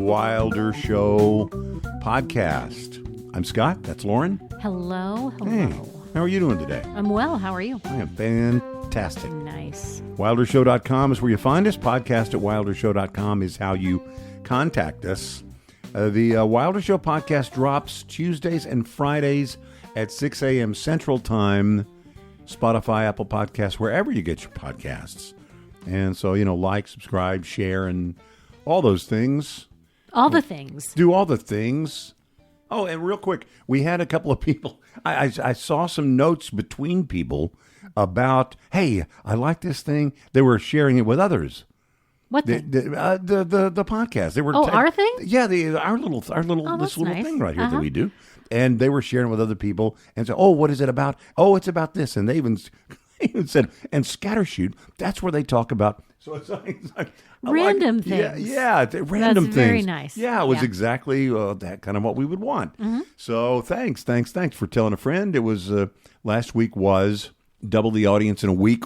Wilder Show podcast. I'm Scott. That's Lauren. Hello. Hey, how are you doing today? I'm well. How are you? I am fantastic. Nice. WilderShow.com is where you find us. Podcast at WilderShow.com is how you contact us. The Wilder Show podcast drops Tuesdays and Fridays at 6 a.m. Central Time. Spotify, Apple Podcasts, wherever you get your podcasts. And so, like, subscribe, share, and all those things. All the things. Do all the things. Oh, and real quick, we had a couple of people. I saw some notes between people about, hey, I like this thing. They were sharing it with others. What thing? The podcast. They were our thing? Yeah, our little nice. thing right here that we do. And they were sharing with other people and said, oh, what is it about? Oh, it's about this. And they even said, and Scattershoot, that's where they talk about. So it's like random things. Yeah, random things. Very nice. Yeah, it was exactly that kind of what we would want. Mm-hmm. So thanks for telling a friend. It was last week was double the audience in a week.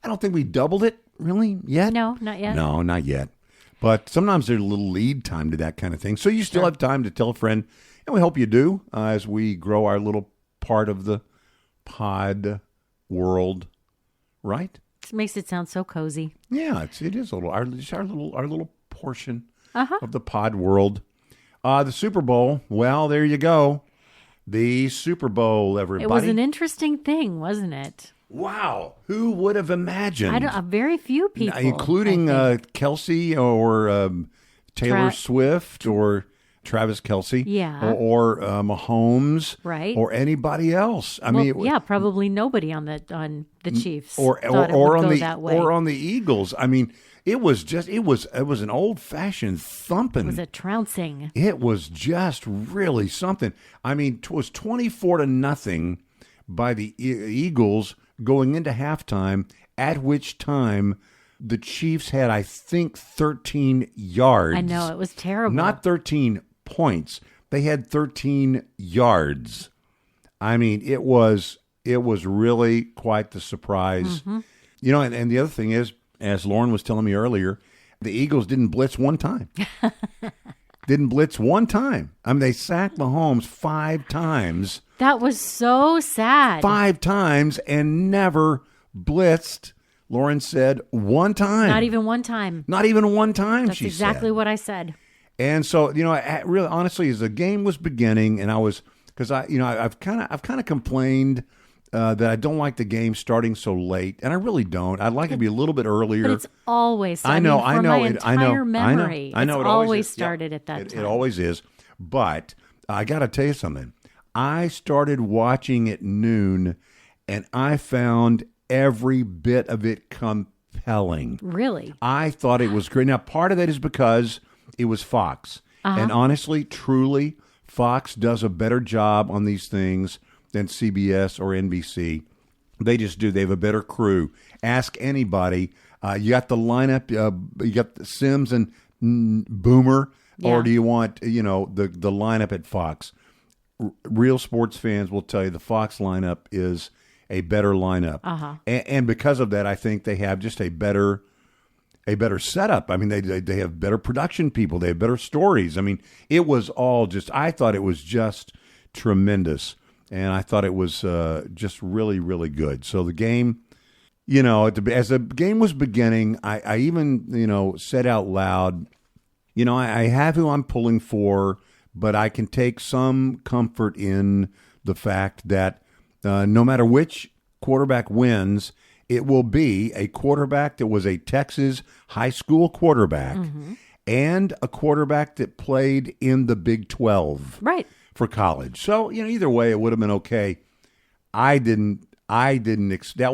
I don't think we doubled it really yet. No, not yet. No, not yet. But sometimes there's a little lead time to that kind of thing. So you still have time to tell a friend. And we hope you do as we grow our little part of the pod world, right? It makes it sound so cozy. Yeah, it is a little our little portion of the pod world. The Super Bowl. Well, there you go. The Super Bowl, everybody. It was an interesting thing, wasn't it? Wow, who would have imagined? Very few people, including Kelsey or Taylor Swift or Travis Kelce, or Mahomes, right, or anybody else. I mean, probably nobody on the Chiefs, or on the Eagles. I mean, it was an old fashioned thumping. It was a trouncing. It was just really something. I mean, it was 24-0 by the Eagles going into halftime. At which time the Chiefs had, I think, 13 yards. I know, it was terrible. Not 13 points. They had 13 yards. I mean, it was really quite the surprise. Mm-hmm. And the other thing is, as Lauren was telling me earlier, the Eagles didn't blitz one time. Didn't blitz one time. I mean, they sacked Mahomes 5 times. That was so sad. 5 times and never blitzed, Lauren said, one time. Not even one time. Not even one time, That's exactly what I said. And so, really, honestly, as the game was beginning, and I've kind of complained that I don't like the game starting so late, and I really don't. I'd like it to be a little bit earlier. But it's always. I know. My entire memory. I know. It's always started at that time. It always is. But I got to tell you something. I started watching at noon, and I found every bit of it compelling. Really? I thought it was great. Now, part of that is because it was Fox. And honestly, truly, Fox does a better job on these things than CBS or NBC. They just do. They have a better crew. Ask anybody. You got the lineup. You got Sims and Boomer, or do you want the lineup at Fox? Real sports fans will tell you the Fox lineup is a better lineup, and because of that, I think they have just a better setup. I mean, they have better production people. They have better stories. I mean, it was all just. I thought it was just tremendous, and I thought it was just really, really good. So the game, as the game was beginning, I even said out loud, I have who I'm pulling for, but I can take some comfort in the fact that no matter which quarterback wins, it will be a quarterback that was a Texas high school quarterback and a quarterback that played in the Big 12 for college. So, either way, it would have been okay. That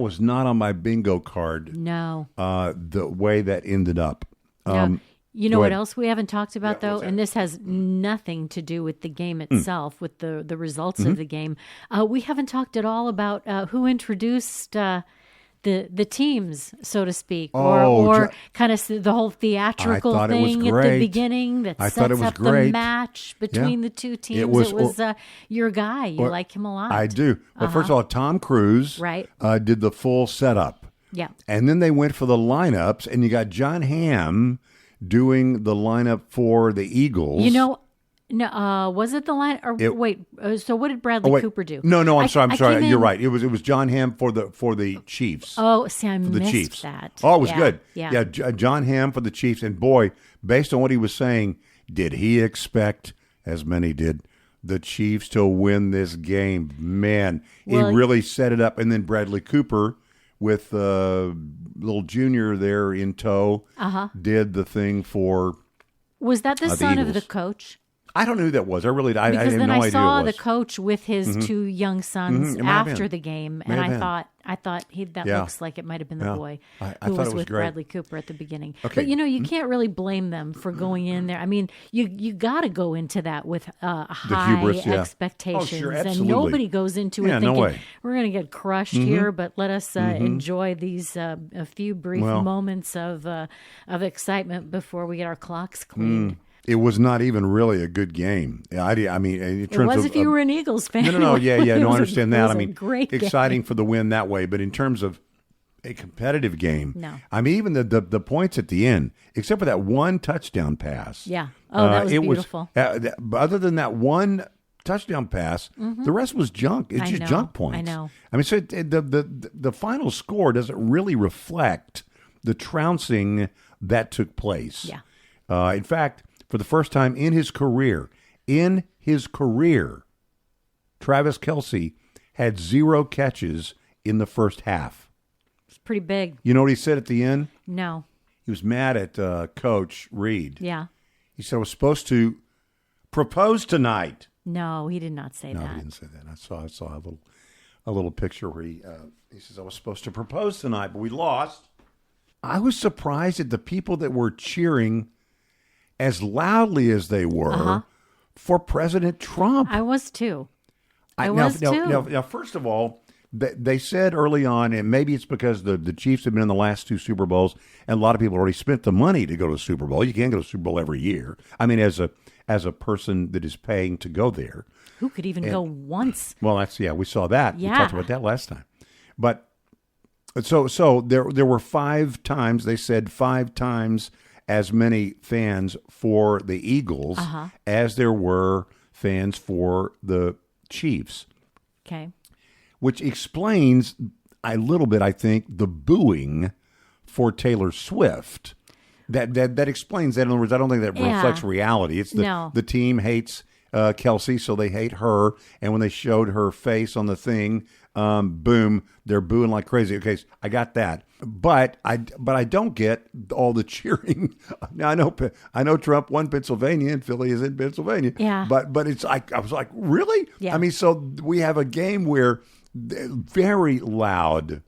was not on my bingo card. No. The way that ended up. No. You know what else we haven't talked about, though? And this has nothing to do with the game itself, with the results of the game. We haven't talked at all about who introduced the teams, so to speak, or kind of the whole theatrical thing at the beginning that sets up the match between the two teams. It was your guy. You like him a lot. I do. Well, first of all, Tom Cruise did the full setup. Yeah. And then they went for the lineups, and you got John Hamm doing the lineup for the Eagles. No, was it the line? Or wait, so what did Bradley Cooper do? No, I'm sorry. You're right. It was John Hamm for the Chiefs. Oh, see, I for the missed Chiefs. that. Oh, it was good. Yeah. John Hamm for the Chiefs, and boy, based on what he was saying, did he expect, as many did, the Chiefs to win this game? Man, he really set it up. And then Bradley Cooper, with little Junior there in tow, did the thing for. Was that the son Eagles. of the coach? I don't know who that was. I had no idea who it was. Because then I saw the coach with his two young sons after the game, and I thought that looks like it might have been the boy who was with Bradley Cooper at the beginning. Okay. But you can't really blame them for going in there. I mean, you got to go into that with high hubris, expectations, Oh, sure, and absolutely. nobody goes into it no thinking way. we're going to get crushed here. But let us enjoy these a few brief moments of excitement before we get our clocks cleaned. It was not even really a good game. I mean, in terms It was of, if you were an Eagles fan. No, yeah, no, I understand that. I mean, great exciting for the win that way, but in terms of a competitive game, no. I mean, even the points at the end, except for that one touchdown pass. Yeah. Oh, that was beautiful. Other than that one touchdown pass, the rest was junk. It's just junk points. I know. I mean, so the final score doesn't really reflect the trouncing that took place. Yeah. In fact, for the first time in his career, Travis Kelce had 0 catches in the first half. It's pretty big. You know what he said at the end? No. He was mad at Coach Reed. Yeah. He said, I was supposed to propose tonight. No, he did not say that. No, he didn't say that. I saw a little picture where he says, I was supposed to propose tonight, but we lost. I was surprised at the people that were cheering as loudly as they were for President Trump. I was too. Now, first of all, they said early on, and maybe it's because the Chiefs have been in the last 2 Super Bowls, and a lot of people already spent the money to go to the Super Bowl. You can't go to the Super Bowl every year. I mean, as a person that is paying to go there. Who could even go once? Well, we saw that. Yeah. We talked about that last time. But so there were 5 times, they said 5 times as many fans for the Eagles as there were fans for the Chiefs. Okay. Which explains a little bit, I think, the booing for Taylor Swift. That explains that. In other words, I don't think that reflects reality. It's the team hates Kelsey, so they hate her. And when they showed her face on the thing, boom, they're booing like crazy. Okay, so I got that, but I don't get all the cheering. Now I know Trump won Pennsylvania and Philly is in Pennsylvania. Yeah, but it's I was like, really? Yeah. I mean, so we have a game where very loud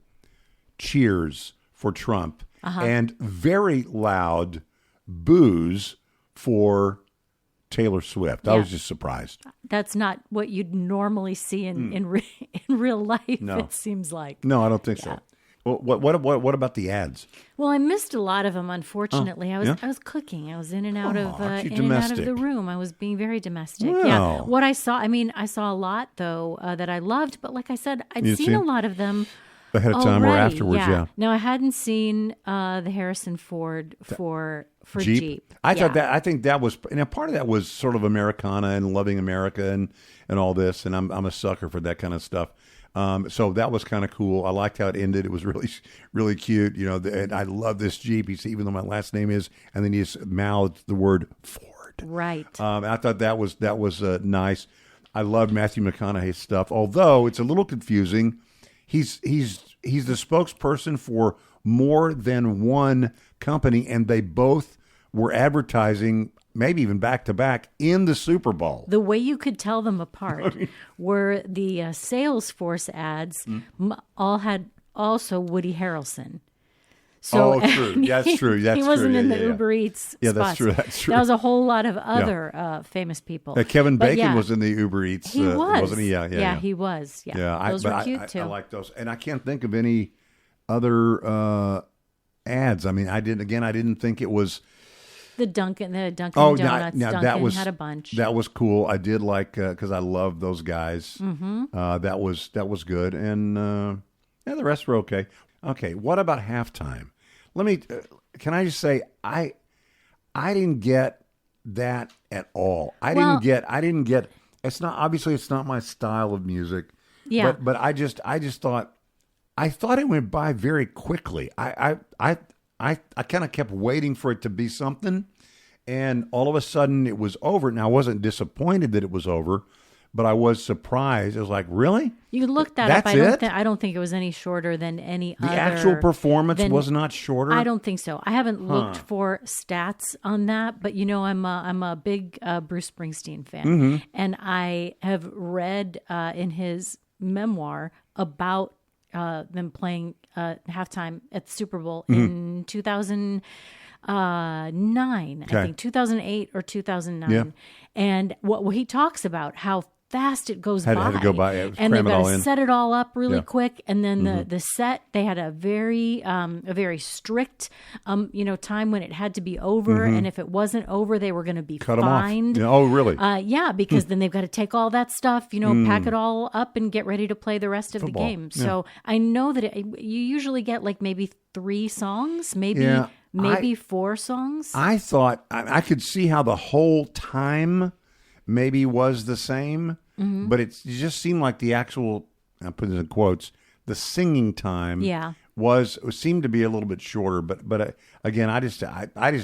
cheers for Trump and very loud boos for Taylor Swift. I was just surprised. That's not what you'd normally see in real life. No. It seems like. No, I don't think so. Well, what about the ads? Well, I missed a lot of them. Unfortunately, I was cooking. I was in and out of the room. I was being very domestic. Wow. Yeah. What I saw, I saw a lot though that I loved, but like I said, I'd seen a lot of them ahead of time already. Or afterwards. Yeah. Now I hadn't seen the Harrison Ford for Jeep. I think that was, and part of that was sort of Americana and loving America and all this. And I'm a sucker for that kind of stuff. So that was kind of cool. I liked how it ended. It was really, really cute. You know, and I love this Jeep. Even though my last name is, and then he just mouthed the word Ford. Right. I thought that was nice. I loved Matthew McConaughey's stuff, although it's a little confusing. He's the spokesperson for more than one company, and they both were advertising, maybe even back to back, in the Super Bowl. The way you could tell them apart were the Salesforce ads all had also Woody Harrelson. So, true. That's true. He wasn't in the Uber Eats spots. That's true. That was a whole lot of other famous people. Kevin Bacon was in the Uber Eats. He was. Wasn't he? Yeah, he was. Yeah. Those were cute, too. I like those. And I can't think of any other ads. I mean, I didn't think it was... The Dunkin' Donuts. Now, Dunkin' had a bunch. That was cool. I did like, because I love those guys. Mm-hmm. That was good. And the rest were okay. Okay, what about halftime? Can I just say, I didn't get that at all. I Well- didn't get. It's not my style of music. Yeah. But I just thought it went by very quickly. I kind of kept waiting for it to be something, and all of a sudden it was over. Now I wasn't disappointed that it was over, but I was surprised. I was like, really? You looked that That's up. it? I don't think it was any shorter than any The other. actual performance was not shorter? I don't think so. I haven't looked for stats on that, but I'm a big Bruce Springsteen fan, Mm-hmm. and I have read in his memoir about them playing halftime at the Super Bowl in 2009, I think 2008 or 2009, Yeah. and what he talks about how fast it goes by. Had to go by. It was And they've cram it all got to in. set it all up really Yeah. quick. And then the set, they had a very strict, time when it had to be over. And if it wasn't over, they were going to be Cut 'em off. fined. Yeah, oh, really? Yeah, because then they've got to take all that stuff, pack it all up and get ready to play the rest of Football. the game. So I know that you usually get like maybe 3 songs, maybe Yeah, 4 songs. I thought I could see how the whole time maybe was the same, but it just seemed like the actual, I put this in quotes, the singing time seemed to be a little bit shorter. But again, I just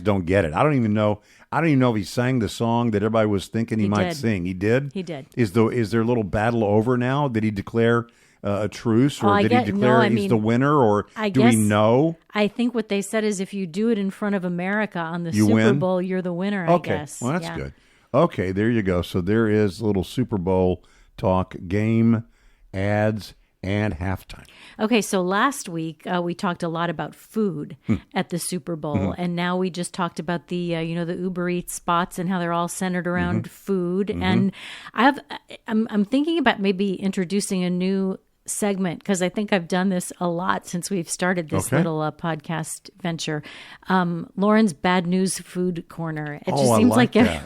don't get it. I don't even know if he sang the song that everybody was thinking he might did. sing. He did? He did. Is their little battle over now? Did he declare a truce, or did he declare he's the winner, or do we know? I think what they said is if you do it in front of America on the You Super win? Bowl, you're the winner, Okay, I guess. well, that's Yeah. good. Okay, there you go. So there is a little Super Bowl talk, game, ads, and halftime. Okay, so last week we talked a lot about food at the Super Bowl, and now we just talked about the the Uber Eats spots and how they're all centered around food. And I'm thinking about maybe introducing a new segment, because I think I've done this a lot since we've started this little podcast venture. Lauren's Bad News Food Corner. It just I seems like like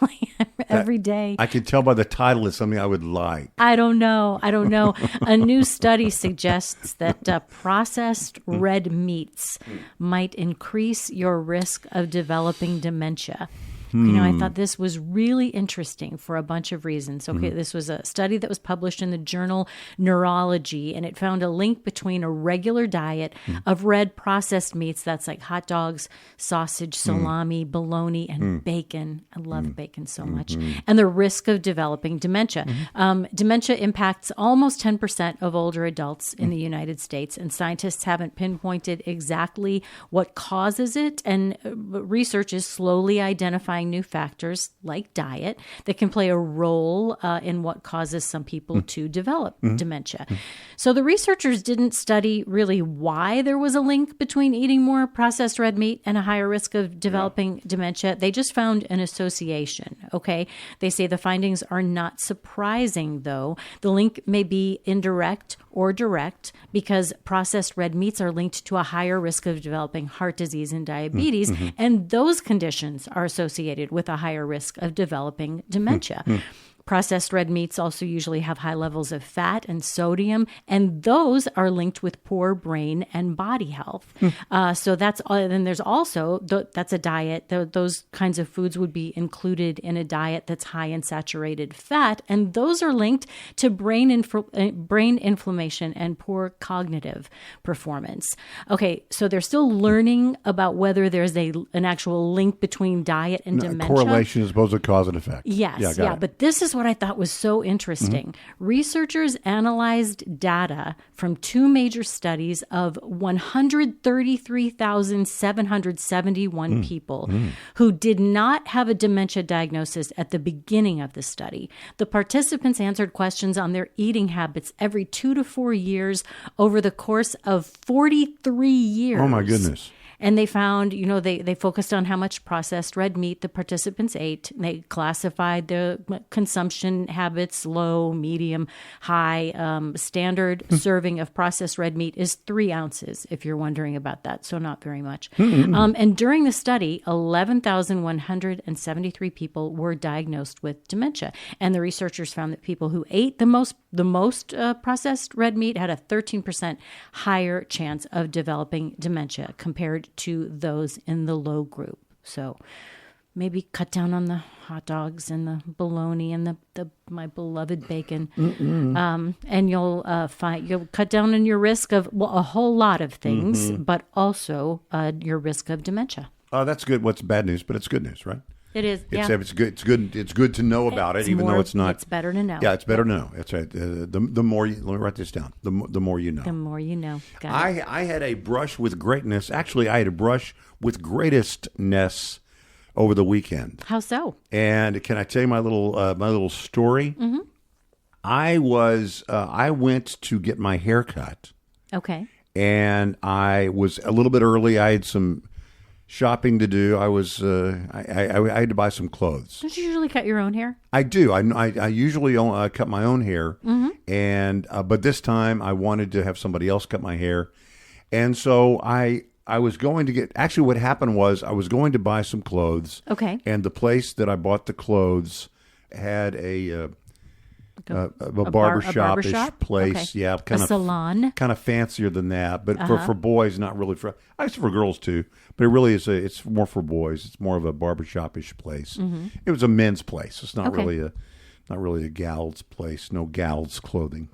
every day. I can tell by the title it's something I would like. I don't know. A new study suggests that processed red meats might increase your risk of developing dementia. I thought this was really interesting for a bunch of reasons. Okay, this was a study that was published in the journal Neurology, and it found a link between a regular diet of red processed meats, that's like hot dogs, sausage, salami, bologna, and bacon. I love bacon so much. And the risk of developing dementia. Dementia impacts almost 10% of older adults in the United States, and scientists haven't pinpointed exactly what causes it, and research is slowly identifying new factors like diet that can play a role in what causes some people to develop dementia. So the researchers didn't study really why there was a link between eating more processed red meat and a higher risk of developing dementia. They just found an association, okay? They say the findings are not surprising, though. The link may be indirect or direct, because processed red meats are linked to a higher risk of developing heart disease and diabetes, and those conditions are associated with a higher risk of developing dementia. Processed red meats also usually have high levels of fat and sodium, and those are linked with poor brain and body health. So that's then there's also that's a diet. Those kinds of foods would be included in a diet that's high in saturated fat, and those are linked to brain inflammation and poor cognitive performance. Okay, so they're still learning about whether there's an actual link between diet and dementia. Correlation as opposed to cause and effect. Yes, yeah. But this is what I thought was so interesting. Researchers analyzed data from 2 major studies of 133,771 people who did not have a dementia diagnosis at the beginning of the study. The participants answered questions on their eating habits every 2 to 4 years over the course of 43 years. Oh, my goodness. And they found, they focused on how much processed red meat the participants ate. They classified the consumption habits, low, medium, high. Standard serving of processed red meat is 3 ounces, if you're wondering about that. So not very much. And during the study, 11,173 people were diagnosed with dementia. And the researchers found that people who ate the most processed red meat had a 13% higher chance of developing dementia compared to those in the low group. So maybe cut down on the hot dogs and the bologna and the my beloved bacon. And you'll cut down on your risk of a whole lot of things, but also your risk of dementia. Oh, that's good. What's bad news? But it's good news, right? It is. It's good. It's good to know about it, even though it's not. It's better to know. Yeah, it's better to know. That's right. The more you, let me write this down. The more you know. The more you know. I had a brush with greatness. Actually, I had a brush with greatestness over the weekend. How so? And can I tell you my little story? Mm-hmm. I went to get my hair cut. Okay. And I was a little bit early. I had some shopping to do. I had to buy some clothes. Don't you usually cut your own hair? I do. I usually cut my own hair, and but this time I wanted to have somebody else cut my hair, and so I was going to get. Actually, what happened was I was going to buy some clothes. Okay. And the place that I bought the clothes had a barbershop-ish place. Okay. Yeah, a salon. Kind of fancier than that, but for boys, not really for. I guess for girls too, but it really is. It's more for boys. It's more of a barbershop-ish place. It was a men's place. It's not really a gal's place. No gal's clothing.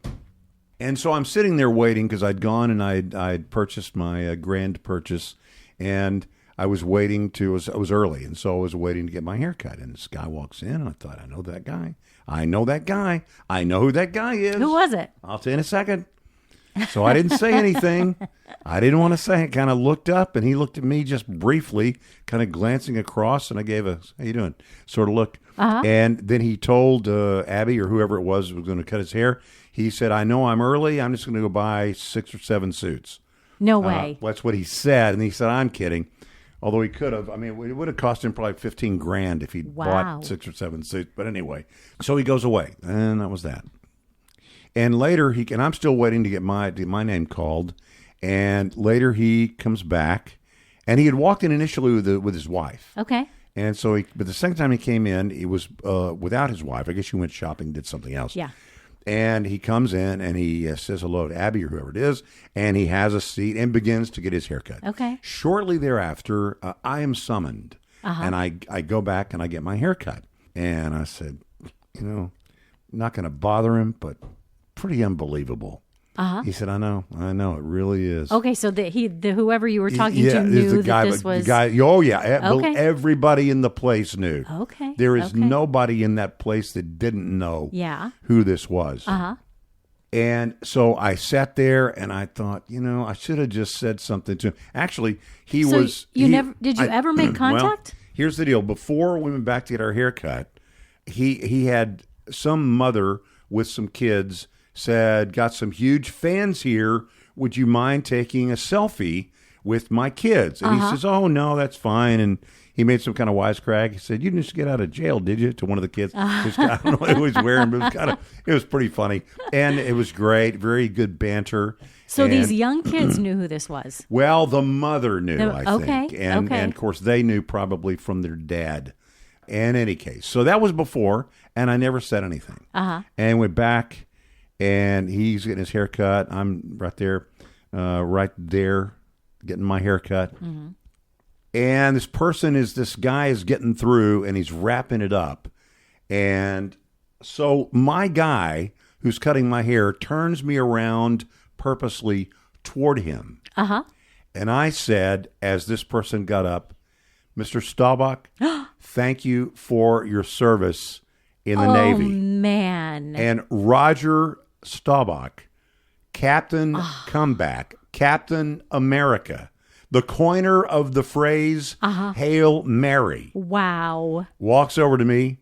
And so I'm sitting there waiting because I'd gone and I'd purchased my grand purchase, and I was waiting I was early, and so I was waiting to get my hair cut. And this guy walks in, and I thought, I know that guy. I know that guy. I know who that guy is. Who was it? I'll tell you in a second. So I didn't say anything. I didn't want to say it. Kind of looked up, and he looked at me just briefly, kind of glancing across, and I gave a, how you doing, sort of look. And then he told Abby or whoever it was going to cut his hair, he said, I know I'm early. I'm just going to go buy 6 or 7 suits. No way. That's what he said. And he said, I'm kidding. Although he could have. I mean, it would have cost him probably $15,000 if he'd bought 6 or 7 suits. But anyway, so he goes away. And that was that. And later, and I'm still waiting to get my name called. And later he comes back. And he had walked in initially with his wife. Okay. And so, but the second time he came in, he was without his wife. I guess she went shopping, did something else. Yeah. And he comes in and he says hello to Abby or whoever it is, and he has a seat and begins to get his haircut. Okay. Shortly thereafter, I am summoned, and I go back and I get my haircut. And I said, not going to bother him, but pretty unbelievable. He said, I know, it really is. Okay, so whoever you were talking to knew that this was... Oh, yeah. Okay. Everybody in the place knew. Okay. There is nobody in that place that didn't know who this was. And so I sat there and I thought, I should have just said something to him. Actually, did you ever make contact? Well, here's the deal. Before we went back to get our haircut, he had some mother with some kids said, got some huge fans here. Would you mind taking a selfie with my kids? And he says, oh, no, that's fine. And he made some kind of wisecrack. He said, you didn't just get out of jail, did you? To one of the kids. I don't know what he was wearing, but it was pretty funny. And it was great. Very good banter. So these young kids knew who this was? Well, the mother knew, I think. And of course, they knew probably from their dad. In any case. So that was before, and I never said anything. And went back. And he's getting his hair cut. I'm right there, getting my hair cut. And this guy is getting through, and he's wrapping it up. And so my guy who's cutting my hair turns me around purposely toward him. And I said, as this person got up, Mr. Staubach, thank you for your service in the Navy. Oh, man. And Roger Staubach, Captain Comeback, Captain America, the coiner of the phrase Hail Mary. Wow. Walks over to me,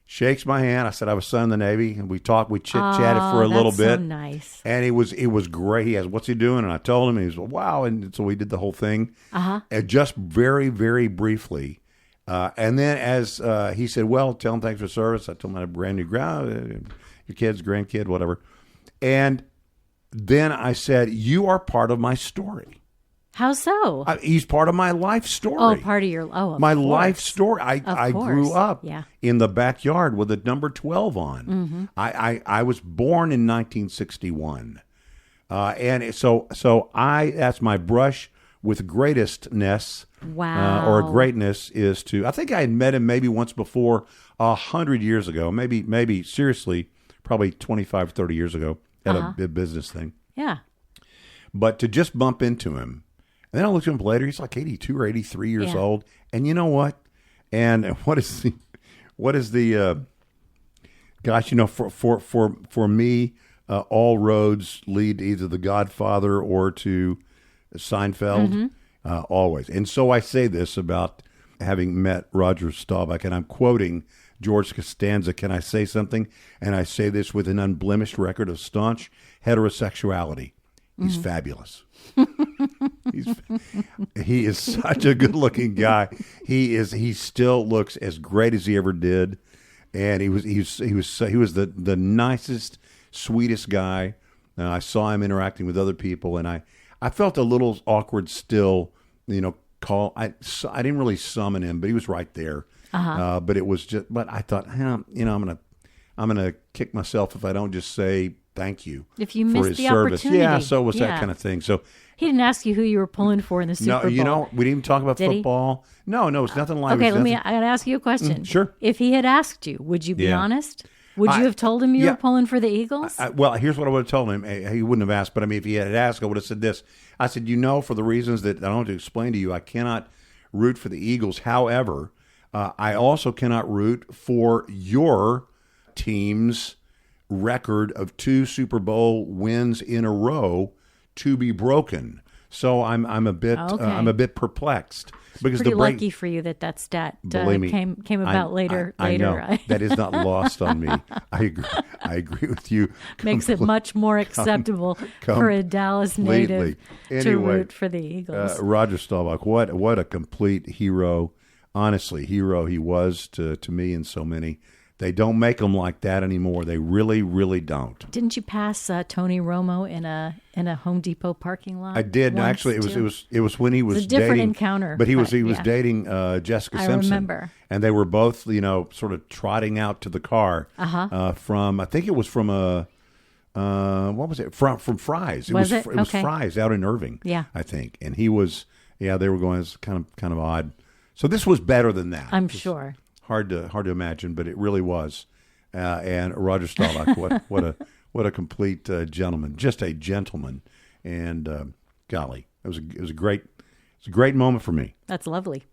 shakes my hand. I said I was son in the Navy, and we talked. We chit-chatted for a little bit. So nice. And it was great. He asked, what's he doing? And I told him. He was, wow. And so we did the whole thing. And just very, very briefly. And then as he said, well, tell him thanks for service. I told him I had a brand new your kid's grandkid, whatever. And then I said, you are part of my story. How so? He's part of my life story. Oh, part of your, my life story. I grew up in the backyard with a number 12 on. I was born in 1961. And so that's my brush with greatestness Wow. or greatness is to. I think I had met him maybe once before 100 years ago, maybe seriously, probably 25, 30 years ago at a business thing. Yeah. But to just bump into him, and then I looked at him later. He's like 82 or 83 years Yeah. old, and you know what? And what is the gosh? You know, for me, all roads lead to either The Godfather or to Seinfeld, always. And so I say this about having met Roger Staubach, and I'm quoting George Costanza. Can I say something? And I say this with an unblemished record of staunch heterosexuality. He's fabulous. He is such a good-looking guy. He still looks as great as he ever did, and he was the nicest, sweetest guy. I saw him interacting with other people, and I felt a little awkward still. You know, I didn't really summon him, but he was right there. But it was just. But I thought, I'm gonna kick myself if I don't just say thank you If you for missed his the service. opportunity. Yeah, so it was that Yeah. kind of thing. So He didn't ask you who you were pulling for in the Super no, Bowl. you know, we didn't even talk about Did he? football. No, it's nothing like. Okay, I I got to ask you a question. Sure. If he had asked you, would you be Yeah. honest? Would you have told him you yeah. were pulling for the Eagles? Well, here's what I would have told him. He wouldn't have asked, but I mean, if he had asked, I would have said this. I said, for the reasons that I don't have to explain to you, I cannot root for the Eagles. However, I also cannot root for your team's record of 2 Super Bowl wins in a row to be broken. So I'm a bit perplexed because Pretty the break. lucky for you that stat Believe me, came about later. I know. That is not lost on me. I agree with you. Makes it much more acceptable for a Dallas native to Anyway, root for the Eagles. Roger Staubach, what a complete hero. Honestly, hero he was to me and so many. They don't make them like that anymore. They really, really don't. Didn't you pass Tony Romo in a Home Depot parking lot? I did. No, once, actually, too? it was when he was a different dating, encounter, But he was yeah. dating Jessica I Simpson. remember. And they were both sort of trotting out to the car from I think it was from what was it from Fry's? Was it it? was Okay. Fry's out in Irving. Yeah. I think, and he was. Yeah, they were going. It's kind of odd. So this was better than that. I'm sure. Hard to imagine, but it really was. And Roger Staubach, what a complete gentleman, just a gentleman, and golly, it was a great moment for me. That's lovely.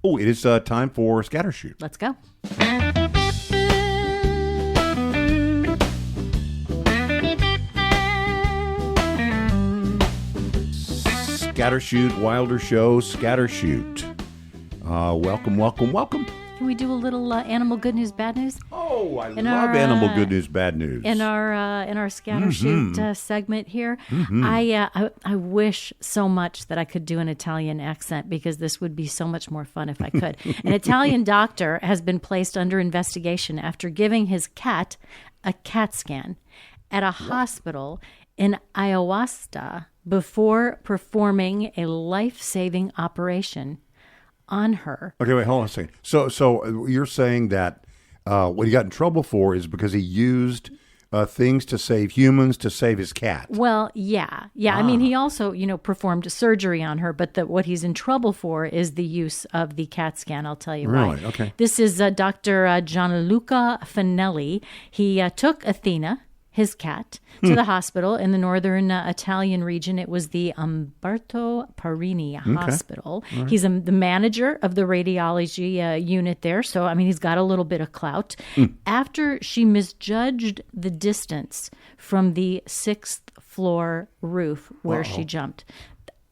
Oh, it is time for Scattershoot. Let's go. Scattershoot, Wilder Show, Scattershoot. Welcome. Can we do a little animal good news, bad news? Oh, I In love our, animal good news, bad news. In our Scattershoot segment here, I wish so much that I could do an Italian accent because this would be so much more fun if I could. An Italian doctor has been placed under investigation after giving his cat a CAT scan at a hospital in Iowa before performing a life-saving operation on her. Okay, wait, hold on a second. So you're saying that what he got in trouble for is because he used things to save humans to save his cat. Well, yeah. I mean, he also, performed surgery on her, but what he's in trouble for is the use of the CAT scan. I'll tell you why. Really? Okay. This is Dr. Gianluca Finelli. He took Athena, his cat, to the hospital in the northern Italian region. It was the Umberto Parini Hospital. Right. He's the manager of the radiology unit there. So, I mean, he's got a little bit of clout. After she misjudged the distance from the 6th floor roof where she jumped,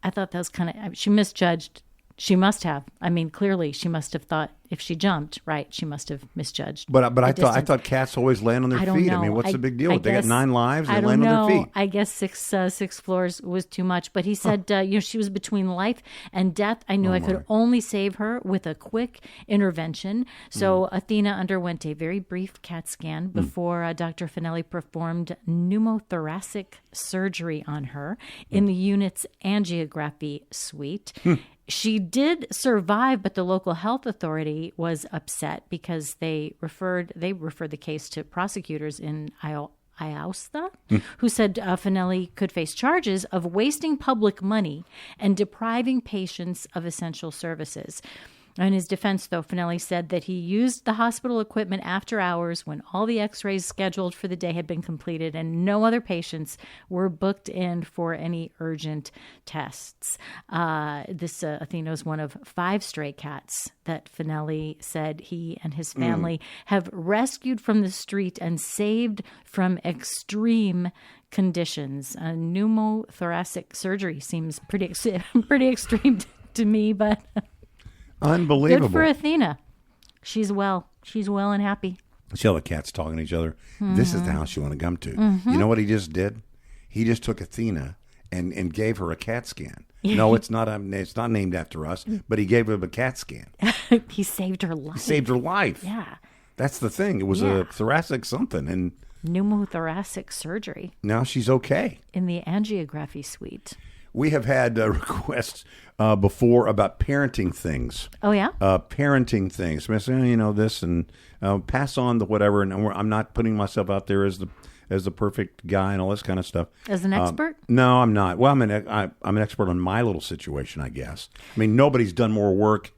I thought that was kind of, she misjudged. She must have. I mean, clearly she must have thought if she jumped, right, she must have misjudged. But I thought cats always land on their feet. Know. I mean, what's the big deal? They got 9 lives. They I land don't on their feet. I guess six floors was too much. But he said, she was between life and death. I knew I could only save her with a quick intervention. So Athena underwent a very brief CAT scan before Dr. Finelli performed pneumothoracic surgery on her in the unit's angiography suite. She did survive, but the local health authority was upset because they referred the case to prosecutors in Iausta, who said Finelli could face charges of wasting public money and depriving patients of essential services. In his defense, though, Finelli said that he used the hospital equipment after hours when all the x-rays scheduled for the day had been completed and no other patients were booked in for any urgent tests. This Athena is one of 5 stray cats that Finelli said he and his family have rescued from the street and saved from extreme conditions. Pneumothoracic surgery seems pretty extreme to me, but... Unbelievable. Good for Athena. She's well. She's well and happy. See all the cats talking to each other. This is the house you want to come to. You know what he just did? He just took Athena and gave her a CAT scan. No, it's not named after us, but he gave her a CAT scan. He saved her life. He saved her life. Yeah. That's the thing. It was a thoracic something, and pneumothoracic surgery. Now she's okay. In the angiography suite. We have had requests before about parenting things. Oh, yeah? Parenting things. I say, you know, this and pass on the whatever. And I'm not putting myself out there as the perfect guy and all this kind of stuff. As an expert? No, I'm not. Well, I'm an expert on my little situation, I guess. I mean, nobody's done more work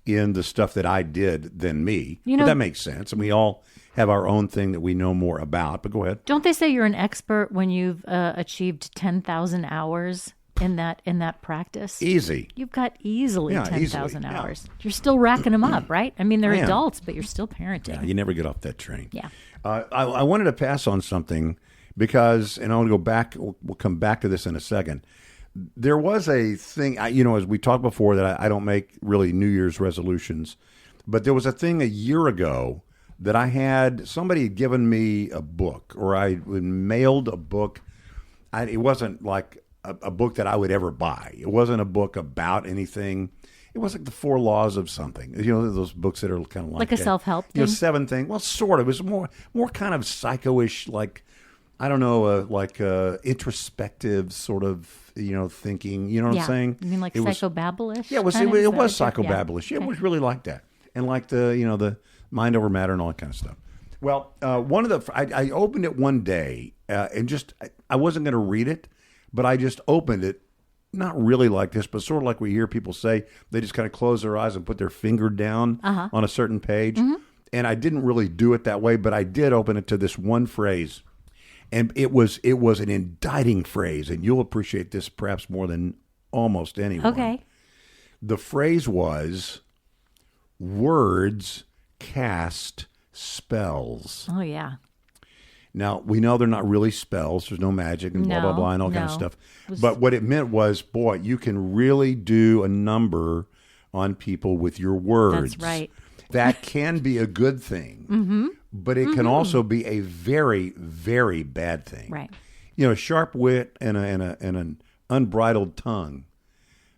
in the stuff that I did than me. You know, but that makes sense. And we all have our own thing that we know more about. But go ahead. Don't they say you're an expert when you've achieved 10,000 hours? In that practice, easy. You've got easily 10,000 hours. You're still racking them up, right? I mean, they're adults, but you're still parenting. Yeah, you never get off that train. Yeah. I wanted to pass on something because, and I'll go back. We'll come back to this in a second. There was a thing, as we talked before, that I don't make really New Year's resolutions, but there was a thing a year ago that I had. Somebody had given me a book, or I mailed a book. It wasn't like a book that I would ever buy. It wasn't a book about anything. It was like the 4 laws of something. You know, those books that are kind of like a self-help thing? 7 things. Well, sort of. It was more kind of psycho-ish, like, I don't know, introspective sort of, thinking. You know what I'm saying? You mean like psychobabble-ish? Yeah, it was psychobabble-ish. Yeah, okay. It was really like that. And like the mind over matter and all that kind of stuff. Well, I opened it one day and just, I wasn't going to read it. But I just opened it, not really like this, but sort of like we hear people say, they just kind of close their eyes and put their finger down on a certain page. Mm-hmm. And I didn't really do it that way, but I did open it to this one phrase. And it was an indicting phrase, and you'll appreciate this perhaps more than almost anyone. Okay. The phrase was, words cast spells. Oh, yeah. Now, we know they're not really spells. There's no magic and blah, blah, blah, and all kind of stuff. But what it meant was, boy, you can really do a number on people with your words. That's right. That can be a good thing, but it can also be a very, very bad thing. Right. Sharp wit and an unbridled tongue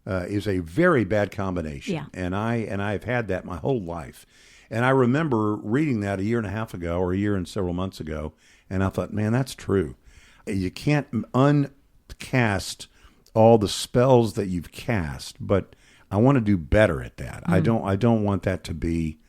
is a very bad combination. Yeah. And I've had that my whole life. And I remember reading that a year and a half ago, or a year and several months ago, and I thought, man, that's true. You can't uncast all the spells that you've cast, but I want to do better at that. I don't want that to be,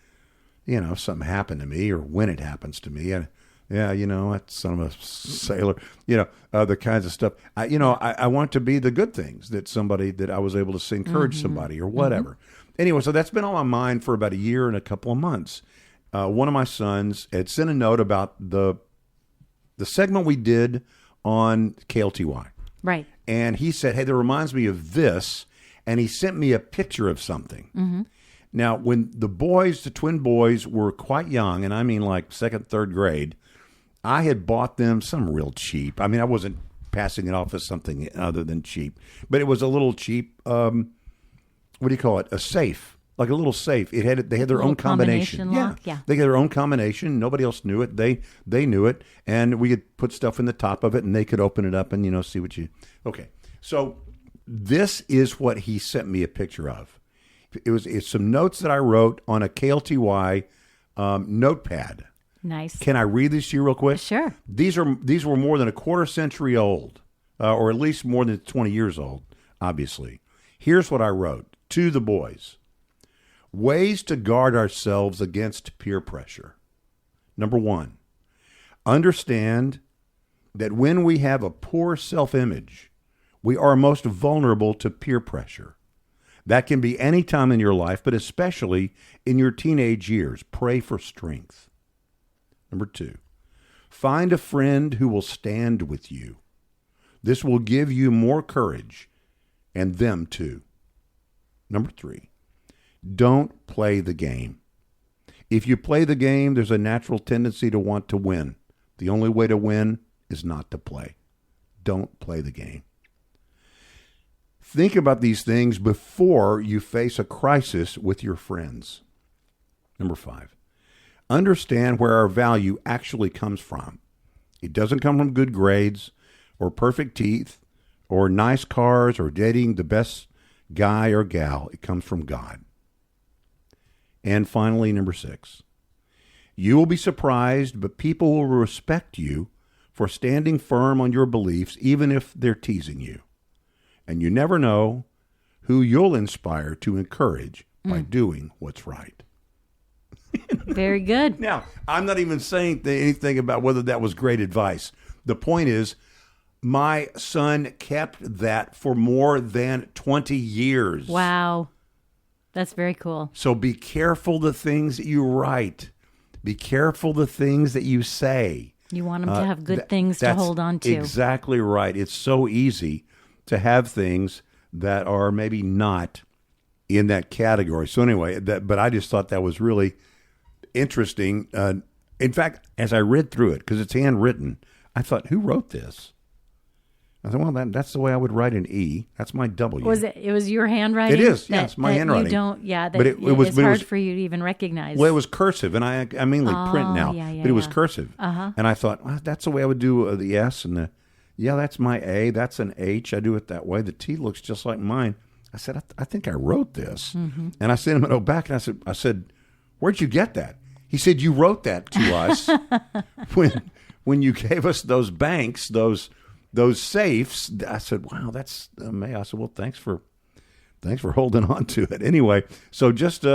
if something happened to me or when it happens to me. And that's son of a sailor, the kinds of stuff. I want to be the good things that I was able to encourage somebody or whatever. Anyway, so that's been on my mind for about a year and a couple of months. One of my sons had sent a note about the segment we did on KLTY. Right. And he said, hey, that reminds me of this. And he sent me a picture of something. Mm-hmm. Now, when the twin boys were quite young, and I mean like 2nd, 3rd grade, I had bought them some real cheap. I mean, I wasn't passing it off as something other than cheap, but it was a little cheap, what do you call it? A safe. Like a little safe. They had their own combination. Yeah. They had their own combination. Nobody else knew it. They knew it, and we could put stuff in the top of it, and they could open it up and see what you. Okay, so this is what he sent me a picture of. It's some notes that I wrote on a KLTY notepad. Nice. Can I read this to you real quick? Sure. These were more than a quarter century old, or at least more than 20 years old. Obviously, here's what I wrote to the boys. Ways to guard ourselves against peer pressure. Number 1, understand that when we have a poor self-image, we are most vulnerable to peer pressure. That can be any time in your life, but especially in your teenage years. Pray for strength. Number 2, find a friend who will stand with you. This will give you more courage, and them too. Number 3, don't play the game. If you play the game, there's a natural tendency to want to win. The only way to win is not to play. Don't play the game. Think about these things before you face a crisis with your friends. Number 5, understand where our value actually comes from. It doesn't come from good grades or perfect teeth or nice cars or dating the best guy or gal. It comes from God. And finally, number 6, you will be surprised, but people will respect you for standing firm on your beliefs, even if they're teasing you. And you never know who you'll inspire to encourage by doing what's right. Very good. Now, I'm not even saying anything about whether that was great advice. The point is, my son kept that for more than 20 years. Wow. That's very cool. So be careful the things that you write. Be careful the things that you say. You want them to have good things to hold on to. Exactly right. It's so easy to have things that are maybe not in that category. So anyway, but I just thought that was really interesting. In fact, as I read through it, because it's handwritten, I thought, who wrote this? I thought, well, that's the way I would write an E. That's my W. It was your handwriting? It is. Yeah, it's my handwriting. You don't. Yeah, but it was hard for you to even recognize. Well, it was cursive, and I mainly print now. But it was cursive, and I thought, well, that's the way I would do the S and the. Yeah, that's my A. That's an H. I do it that way. The T looks just like mine. I said, I think I wrote this, and I sent him a note back, and I said, where'd you get that? He said, you wrote that to us when you gave us those banks, those safes. I said, wow, that's amazing. I said, well, thanks for holding on to it. Anyway, so just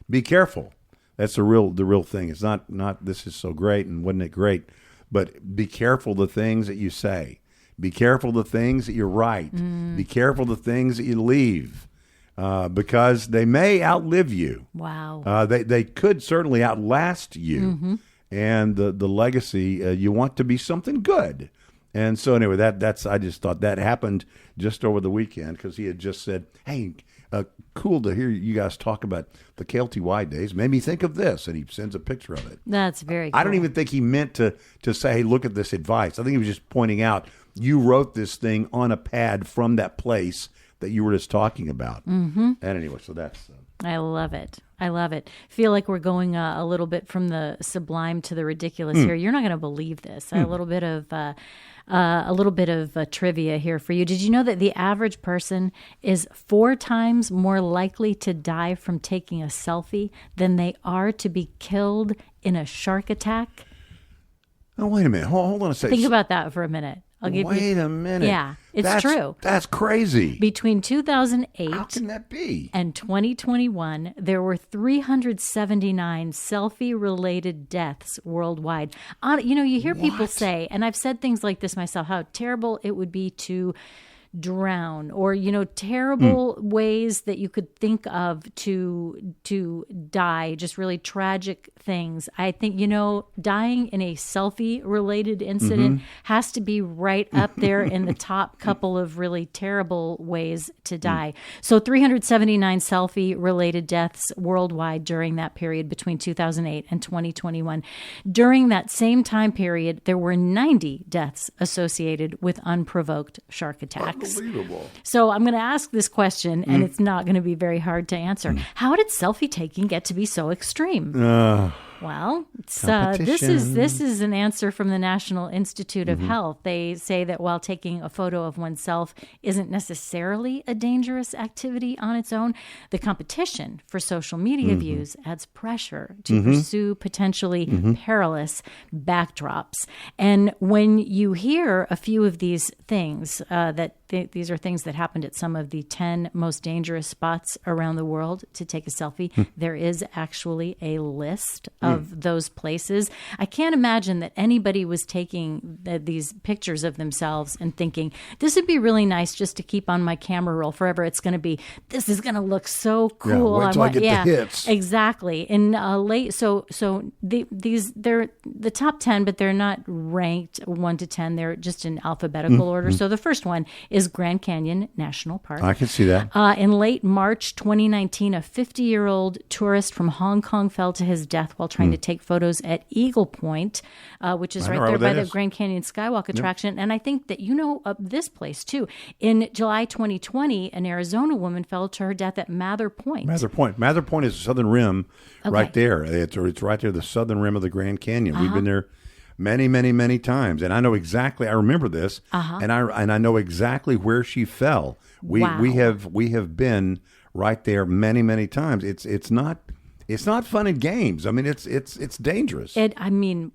be careful. That's the real thing. It's not this is so great and wasn't it great, but be careful the things that you say. Be careful the things that you write. Be careful the things that you leave, because they may outlive you. Wow. They could certainly outlast you, and the legacy you want to be something good. And so anyway, that's I just thought that happened just over the weekend because he had just said, hey, cool to hear you guys talk about the KLTY days. Made me think of this, and he sends a picture of it. That's very cool. I don't even think he meant to say, hey, look at this advice. I think he was just pointing out, you wrote this thing on a pad from that place that you were just talking about. And anyway, so that's... I love it. I love it. Feel like we're going a little bit from the sublime to the ridiculous here. You're not going to believe this. A little bit of trivia here for you. Did you know that the average person is 4 times more likely to die from taking a selfie than they are to be killed in a shark attack? Oh, wait a minute. Hold on a second. Think about that for a minute. Wait a minute. Yeah, it's true. That's crazy. Between 2008 How can that be? and 2021, there were 379 selfie-related deaths worldwide. You hear people say, and I've said things like this myself, how terrible it would be to drown, or terrible ways that you could think of to die, just really tragic things. I think dying in a selfie related incident has to be right up there in the top couple of really terrible ways to die. So 379 selfie related deaths worldwide during that period between 2008 and 2021. During that same time period, there were 90 deaths associated with unprovoked shark attacks. Unbelievable. So I'm going to ask this question, and it's not going to be very hard to answer. How did selfie taking get to be so extreme? Well, this is an answer from the National Institute of Health. They say that while taking a photo of oneself isn't necessarily a dangerous activity on its own, the competition for social media views adds pressure to pursue potentially perilous backdrops. And when you hear a few of these things, these are things that happened at some of the 10 most dangerous spots around the world to take a selfie, there is actually a list of of those places. I can't imagine that anybody was taking these pictures of themselves and thinking, this would be really nice just to keep on my camera roll forever. This is going to look so cool. Wait till I get the hits. Exactly. In they're the top 10, but they're not ranked 1 to 10. They're just in alphabetical order. So the first one is Grand Canyon National Park. I can see that. In late March 2019, a 50-year-old tourist from Hong Kong fell to his death while trying to take photos at Eagle Point, which is right there by the Grand Canyon Skywalk attraction. And I think that this place too. In July 2020, an Arizona woman fell to her death at Mather Point. Mather Point is the southern rim right there. It's right there, the southern rim of the Grand Canyon. We've been there many, many, many times. And I know exactly, I remember this, and I know exactly where she fell. We have been right there many, many times. It's not fun and games. I mean, it's dangerous.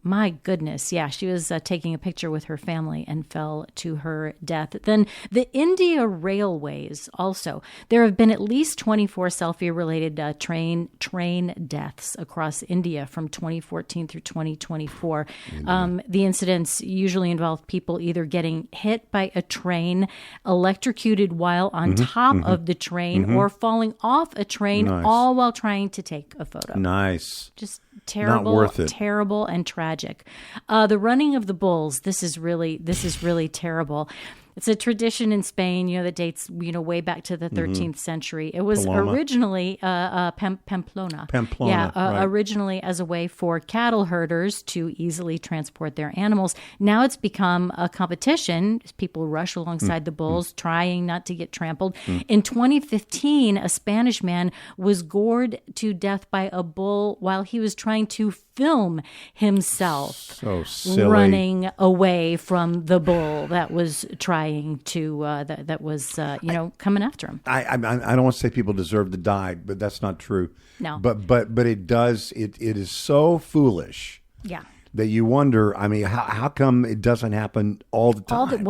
My goodness. Yeah, she was taking a picture with her family and fell to her death. Then the India Railways also. There have been at least 24 selfie-related train deaths across India from 2014 through 2024. The incidents usually involve people either getting hit by a train, electrocuted while on top of the train, or falling off a train, all while trying to take a photo. Nice. Just terrible, not worth it. Terrible and tragic. The running of the bulls. This is really terrible. It's a tradition in Spain, that dates, way back to the 13th century. It was originally Pamplona. Pamplona, right. Originally as a way for cattle herders to easily transport their animals. Now it's become a competition. People rush alongside the bulls, trying not to get trampled. In 2015, a Spanish man was gored to death by a bull while he was trying to film himself so silly. Running away from the bull that was trying to coming after him. I don't want to say people deserve to die, but that's not true. No, but it does. It is so foolish. Yeah, that you wonder. I mean, how come it doesn't happen all the time?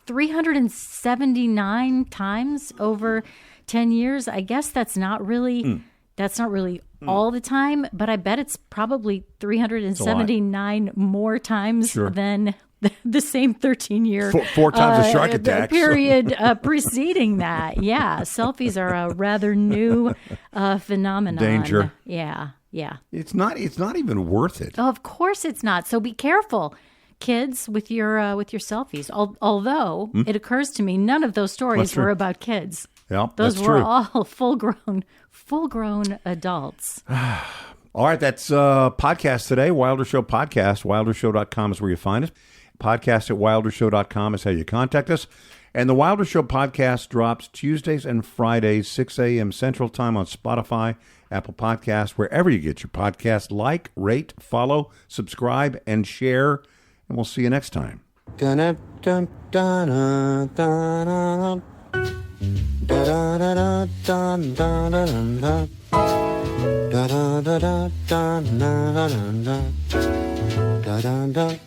379 times over 10 years. I guess that's not really. That's not really all the time, but I bet it's probably 379 more times than the same 13-year four times a shark attack period preceding that. Yeah, selfies are a rather new phenomenon. Danger. Yeah. It's not even worth it. Oh, of course it's not. So be careful, kids, with your selfies. Although it occurs to me, none of those stories were about kids. Yep, those were all full-grown adults. All right, that's podcast today, Wilder Show Podcast. WilderShow.com is where you find us. Podcast at WilderShow.com is how you contact us. And the Wilder Show Podcast drops Tuesdays and Fridays, 6 a.m. Central Time on Spotify, Apple Podcasts, wherever you get your podcast. Like, rate, follow, subscribe, and share. And we'll see you next time. Da da da da da da da da da da da da da da da da da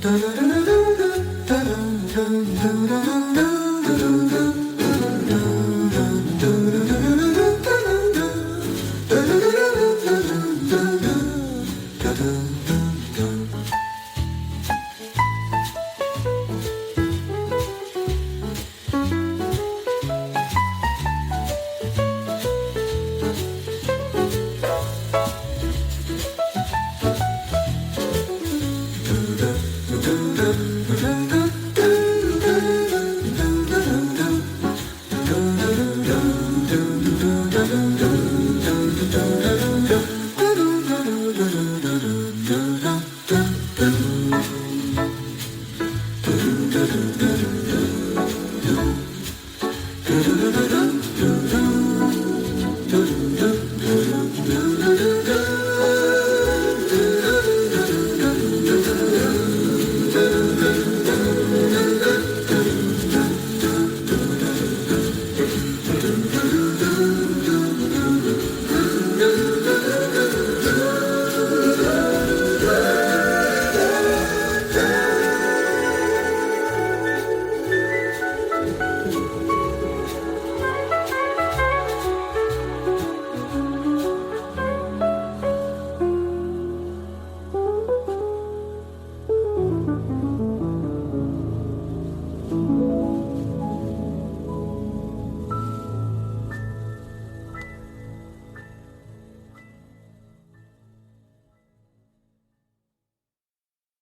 Bye.